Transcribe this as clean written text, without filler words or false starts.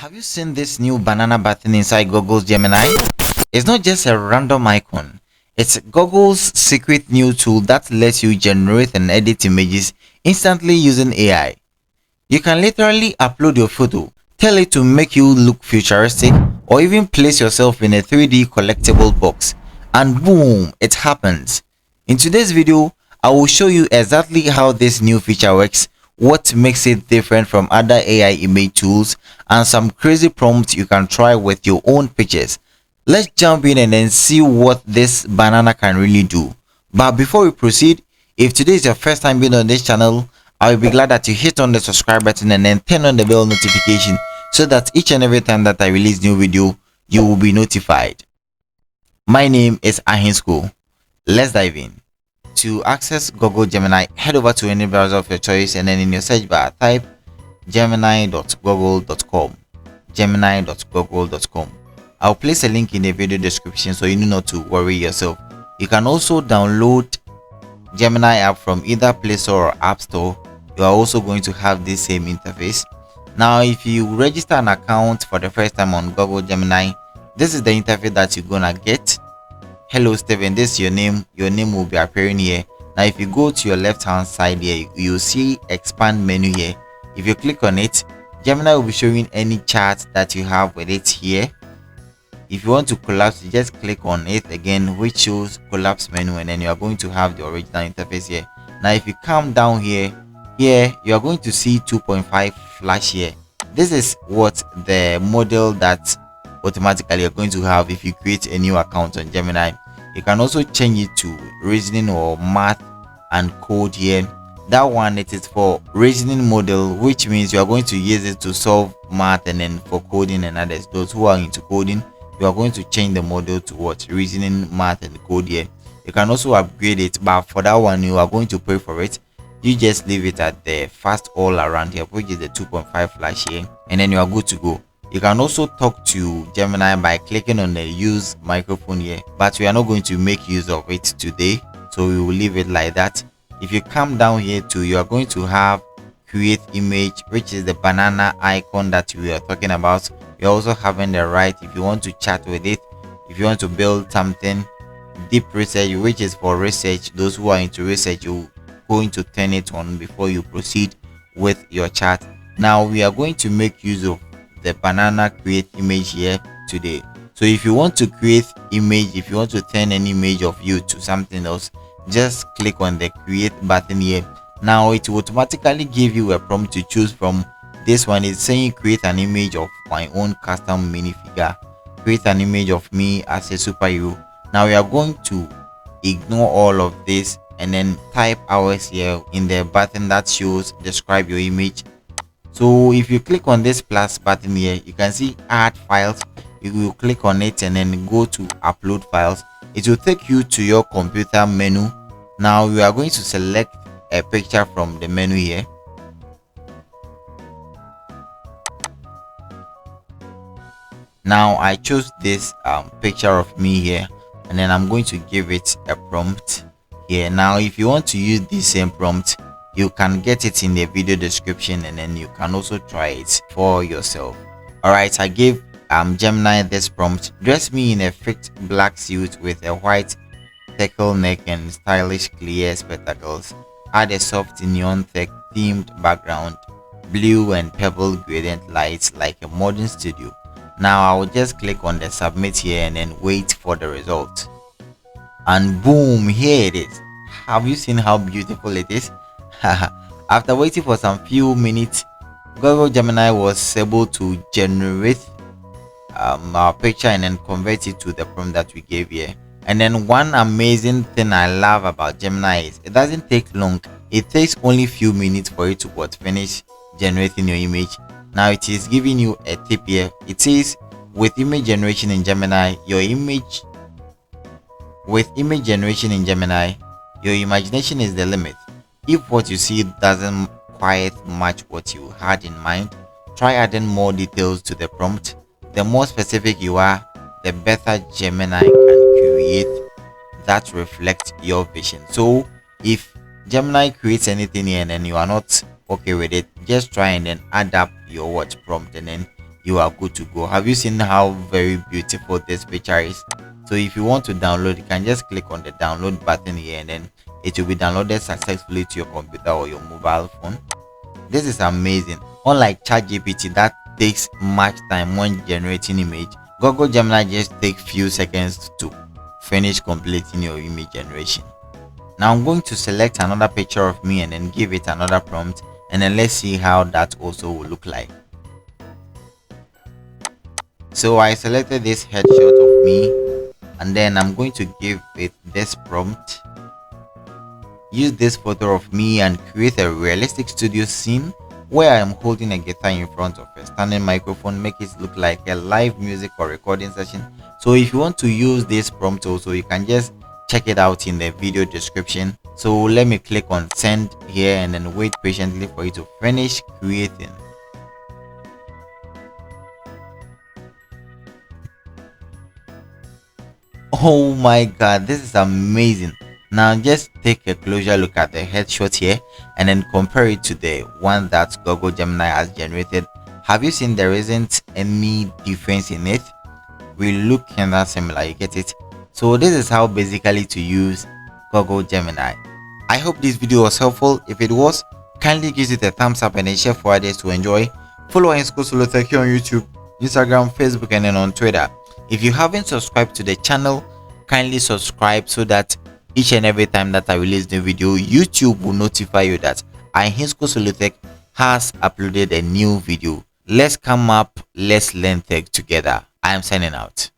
Have you seen this new banana button inside Google's Gemini? It's not just a random icon. It's Google's secret new tool that lets you generate and edit images instantly using AI. You can literally upload your photo, tell it to make you look futuristic, or even place yourself in a 3D collectible box, and boom, it happens. In today's video, I will show you exactly how this new feature works, what makes it different from other AI image tools, and some crazy prompts you can try with your own pictures. Let's jump in and then see what this banana can really do. But before we proceed, if today is your first time being on this channel, I will be glad that you hit on the subscribe button and then turn on the bell notification so that each and every time that I release new video, you will be notified. My name is Ahinsko. Let's dive in. To access Google Gemini, head over to any browser of your choice and then in your search bar type gemini.google.com. gemini.google.com. I'll place a link in the video description so you need not to worry yourself. You can also download Gemini app from either Play Store or App Store. You are also going to have this same interface. Now, if you register an account for the first time on Google Gemini, this is the interface that you're gonna get. Hello Steven, this is your name will be appearing here. Now if you go to your left hand side here, you'll see expand menu here. If you click on it, Gemini will be showing any chart that you have with it here. If you want to collapse, you just click on it again, which shows collapse menu, and then you are going to have the original interface here. Now if you come down here you are going to see 2.5 flash here. This is what the model that automatically you're going to have if you create a new account on Gemini. You can also change it to reasoning or math and code here. That one, it is for reasoning model, which means you are going to use it to solve math, and then for coding and others, those who are into coding, you are going to change the model to what reasoning, math and code here. You can also upgrade it, but for that one you are going to pay for it. You just leave it at the fast all around here, which is the 2.5 flash here, and then you are good to go. You can also talk to Gemini by clicking on the use microphone here, but we are not going to make use of it today, so we will leave it like that. If you come down here too, you are going to have create image, which is the banana icon that we are talking about. You're also having the right, if you want to chat with it, if you want to build something, deep research, which is for research. Those who are into research, you're going to turn it on before you proceed with your chat. Now we are going to make use of the banana create image here today. So if you want to create image, if you want to turn an image of you to something else, just click on the create button here. Now it will automatically give you a prompt to choose from. This one is saying create an image of my own custom minifigure, create an image of me as a superhero. Now we are going to ignore all of this and then type ours here in the button that shows describe your image. So if you click on this plus button here, you can see add files. You will click on it and then go to upload files. It will take you to your computer menu. Now we are going to select a picture from the menu here. Now I chose this picture of me here, and then I'm going to give it a prompt here. Now if you want to use this same prompt, you can get it in the video description, and then you can also try it for yourself. All right, I gave Gemini this prompt: dress me in a fit black suit with a white turtleneck and stylish clear spectacles. Add a soft neon tech themed background, blue and purple gradient lights like a modern studio. Now I will just click on the submit here and then wait for the result, and boom, here it is. Have you seen how beautiful it is? After waiting for some few minutes, Google Gemini was able to generate our picture and then convert it to the prompt that we gave here. And then one amazing thing I love about Gemini is it doesn't take long. It takes only few minutes for it to finish generating your image. Now it is giving you a tip here. It says with image generation in Gemini, your imagination is the limit. If what you see doesn't quite match what you had in mind, try adding more details to the prompt. The more specific you are, the better Gemini can create that reflect your vision. So if Gemini creates anything here and then you are not okay with it, just try and then add up your prompt, and then you are good to go. Have you seen how very beautiful this picture is? So if you want to download, you can just click on the download button here, and then it will be downloaded successfully to your computer or your mobile phone. This is amazing. Unlike ChatGPT that takes much time when generating image, Google Gemini just takes few seconds to finish completing your image generation. Now I'm going to select another picture of me and then give it another prompt, and then let's see how that also will look like. So I selected this headshot of me, and then I'm going to give it this prompt. Use this photo of me and create a realistic studio scene where I am holding a guitar in front of a standing microphone. Make it look like a live music or recording session. So if you want to use this prompt also, you can just check it out in the video description. So let me click on send here and then wait patiently for it to finish creating. Oh my god, this is amazing. Now just take a closer look at the headshot here and then compare it to the one that Google Gemini has generated. Have you seen there isn't any difference in it? We look kind of similar, you get it? So this is how basically to use Google Gemini. I hope this video was helpful. If it was, kindly give it a thumbs up and then share for others to enjoy. Follow Tech here on YouTube, Instagram, Facebook, and then on Twitter. If you haven't subscribed to the channel, kindly subscribe so that each and every time that I release the video, YouTube will notify you that Tech has uploaded a new video. Let's come up, let's learn tech together. I am signing out.